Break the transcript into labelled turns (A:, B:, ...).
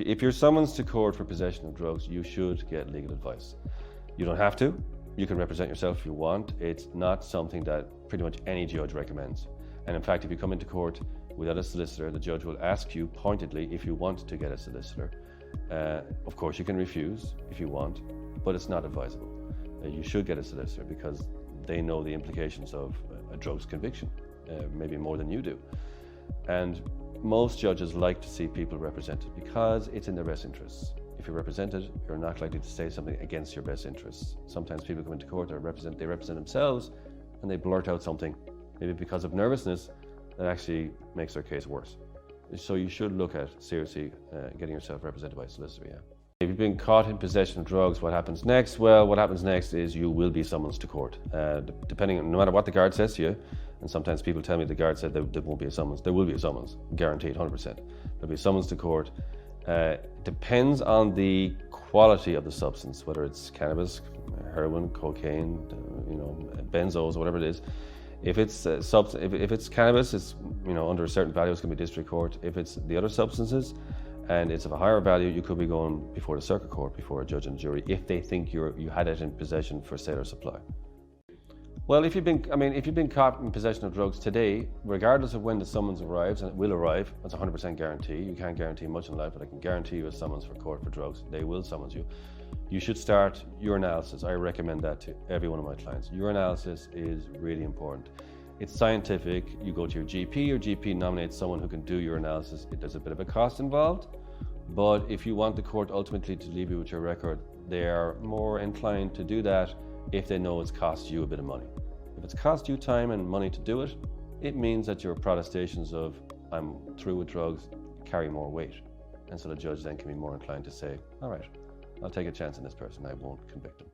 A: If you're summoned to court for possession of drugs, you should get legal advice. You don't have to. You can represent yourself if you want. It's not something that pretty much any judge recommends. And in fact, if you come into court without a solicitor, the judge will ask you pointedly if you want to get a solicitor. Of course, you can refuse if you want, but it's not advisable. You should get a solicitor because they know the implications of a drugs conviction, maybe more than you do. And most judges like to see people represented because it's in their best interests. If you're represented, you're not likely to say something against your best interests. Sometimes people come into court, they represent themselves, and they blurt out something, maybe because of nervousness, that actually makes their case worse. So you should look at seriously getting yourself represented by a solicitor, yeah. If you've been caught in possession of drugs, what happens next? Well, what happens next is you will be summoned to court. Depending on, no matter what the guard says to you, and sometimes people tell me the guard said there won't be a summons. There will be a summons, guaranteed, 100%. There'll be a summons to court. Depends on the quality of the substance, whether it's cannabis, heroin, cocaine, benzos, whatever it is. If it's if it's cannabis, it's under a certain value, it's going to be district court. If it's the other substances, and it's of a higher value, you could be going before the circuit court, before a judge and jury, if they think you had it in possession for sale or supply. Well, if you've been caught in possession of drugs today, regardless of when the summons arrives, and it will arrive, that's 100% guarantee. You can't guarantee much in life, but I can guarantee you a summons for court for drugs. They will summons you. You should start your analysis. I recommend that to every one of my clients. Your analysis is really important. It's scientific. You go to your GP nominates someone who can do your analysis. There's a bit of a cost involved, but if you want the court ultimately to leave you with your record, they are more inclined to do that if they know it's cost you a bit of money. If it's cost you time and money to do it, it means that your protestations of "I'm through with drugs" carry more weight. And so the judge then can be more inclined to say, all right, I'll take a chance on this person, I won't convict him.